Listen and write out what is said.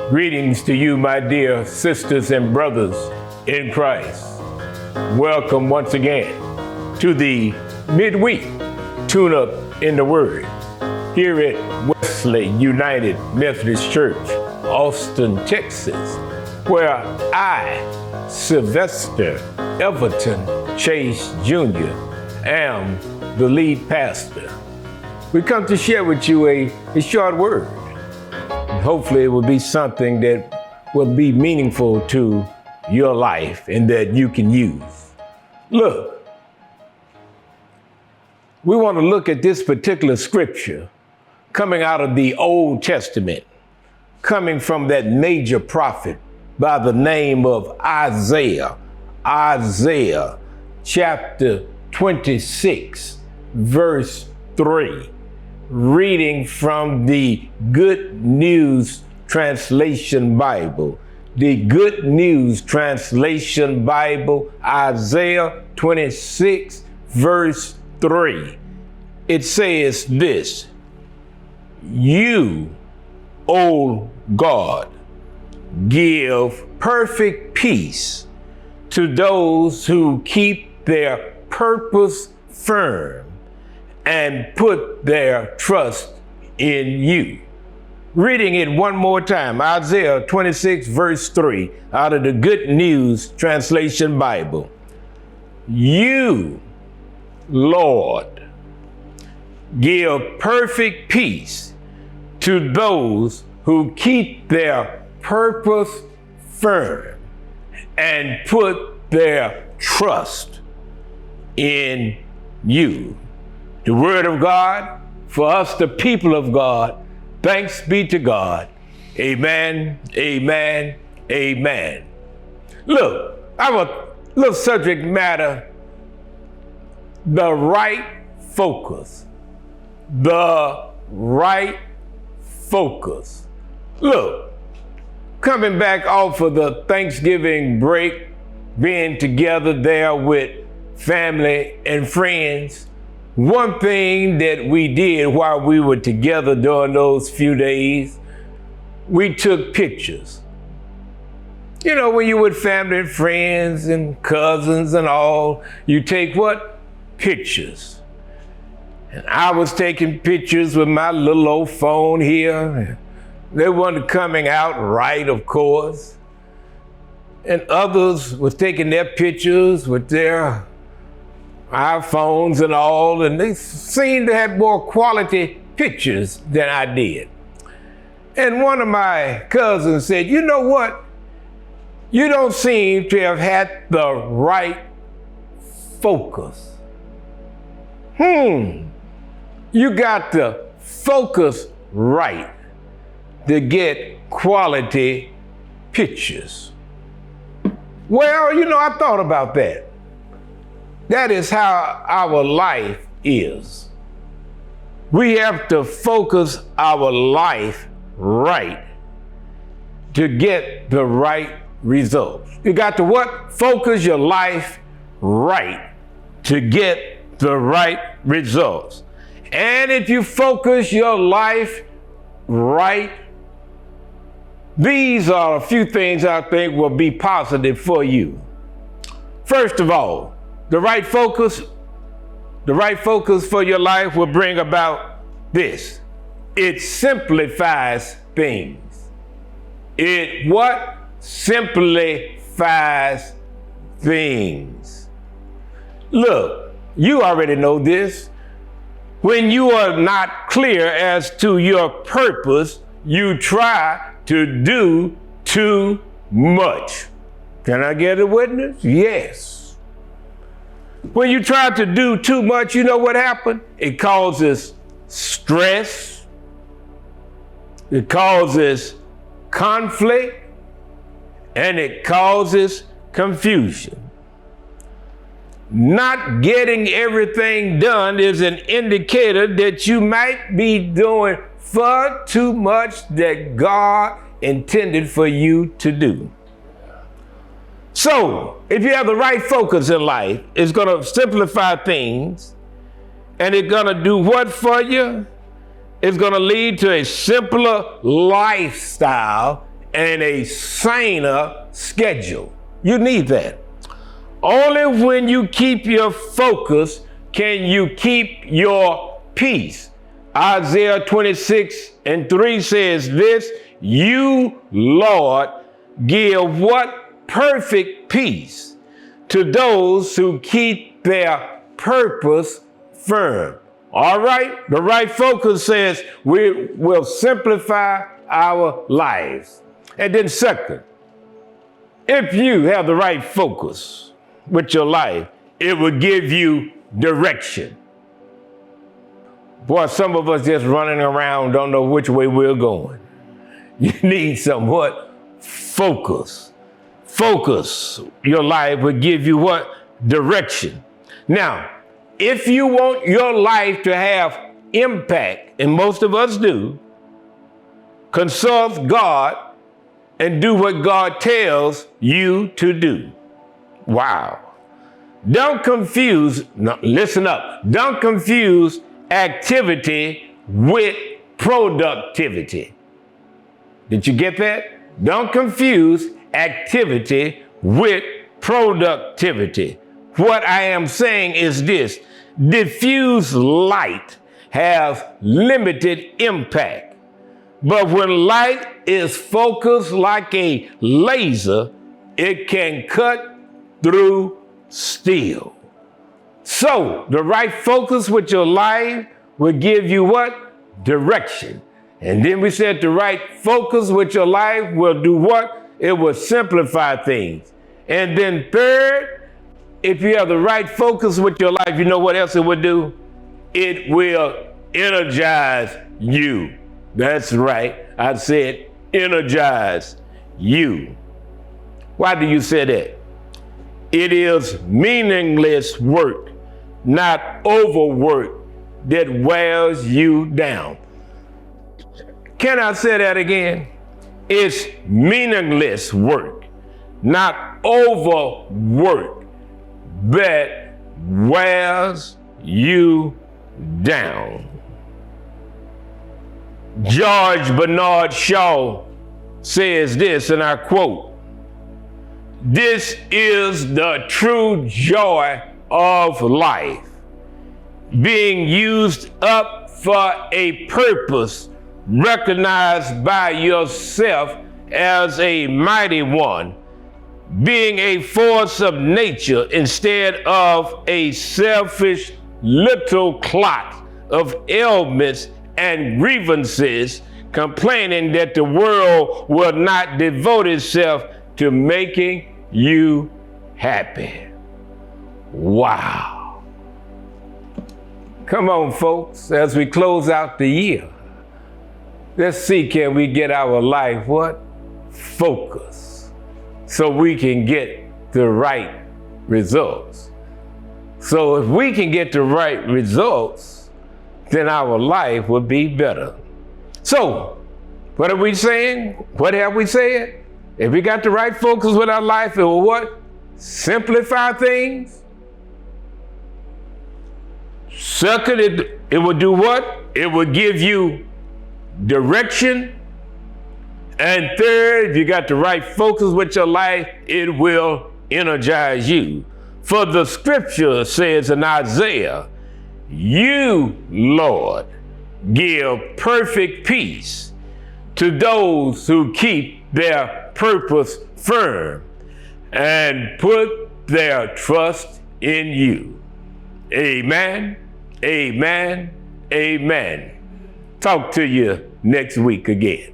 Greetings to you, my dear sisters and brothers in Christ. Welcome once again to the MidWeek TuneUp in the Word here at Wesley United Methodist Church, Austin, Texas, where I, Sylvester Everton Chase Jr., am the lead pastor. We come to share with you a short word. Hopefully it will be something that will be meaningful to your life and that you can use. Look, we want to look at this particular scripture coming out of the Old Testament, coming from that major prophet by the name of Isaiah. Isaiah chapter 26, verse 3. Reading from the Good News Translation Bible. The Good News Translation Bible, Isaiah 26, verse 3. It says this: You, O God, give perfect peace to those who keep their purpose firm and put their trust in you. Reading it one more time, Isaiah 26, verse 3, out of the Good News Translation Bible. You, Lord, give perfect peace to those who keep their purpose firm and put their trust in you. The word of God for us, the people of God. Thanks be to God. Amen, amen, amen. Look, our little subject matter, the right focus. The right focus. Look, coming back off of the Thanksgiving break, being together there with family and friends, one thing that we did while we were together during those few days, we took pictures. You know, when you're with family and friends and cousins and all, you take what? Pictures. And I was taking pictures with my little old phone here. They weren't coming out right, of course. And others was taking their pictures with their iPhones and all, and they seemed to have more quality pictures than I did. And one of my cousins said, you know what? You don't seem to have had the right focus. You got to focus right to get quality pictures. Well, you know, I thought about that. That is how our life is. We have to focus our life right to get the right results. You got to what? Focus your life right to get the right results. And if you focus your life right, these are a few things I think will be positive for you. First of all, the right focus for your life will bring about this. It simplifies things. It what? Simplifies things. Look, you already know this. When you are not clear as to your purpose, you try to do too much. Can I get a witness? Yes. When you try to do too much, you know what happened? It causes stress. It causes conflict. And it causes confusion. Not getting everything done is an indicator that you might be doing far too much that God intended for you to do. So, if you have the right focus in life, it's going to simplify things, and it's going to do what for you? It's going to lead to a simpler lifestyle and a saner schedule. You need that. Only when you keep your focus can you keep your peace. Isaiah 26:3 says this, you, Lord, give what? Perfect peace to those who keep their purpose firm. All right? The right focus says we will simplify our lives. And then second, if you have the right focus with your life, it will give you direction. Boy, some of us just running around, don't know which way we're going. You need some what? Focus. Focus. Your life will give you what? Direction. Now, if you want your life to have impact, and most of us do, consult God and do what God tells you to do. Wow. Don't confuse, no, listen up, don't confuse activity with productivity. Did you get that? Don't confuse activity with productivity. What I am saying is this, diffuse light has limited impact, but when light is focused like a laser, it can cut through steel. So the right focus with your life will give you what? Direction. And then we said the right focus with your life will do what? It will simplify things. And then third, if you have the right focus with your life, you know what else it will do? It will energize you. That's right. I said energize you. Why do you say that? It is meaningless work, not overwork, that wears you down. Can I say that again? It's meaningless work, not overwork, that wears you down. George Bernard Shaw says this, and I quote, "This is the true joy of life, being used up for a purpose recognized by yourself as a mighty one, being a force of nature instead of a selfish little clot of ailments and grievances, complaining that the world will not devote itself to making you happy." Wow. Come on, folks, as we close out the year, let's see, can we get our life what? Focus, so we can get the right results. So if we can get the right results, then our life will be better. So, what are we saying? What have we said? If we got the right focus with our life, it will what? Simplify things. Second, it will do what? It will give you direction. And third, if you got the right focus with your life, it will energize you. For the scripture says in Isaiah, "You, Lord, give perfect peace to those who keep their purpose firm and put their trust in you." Amen, amen, amen. Talk to you next week again.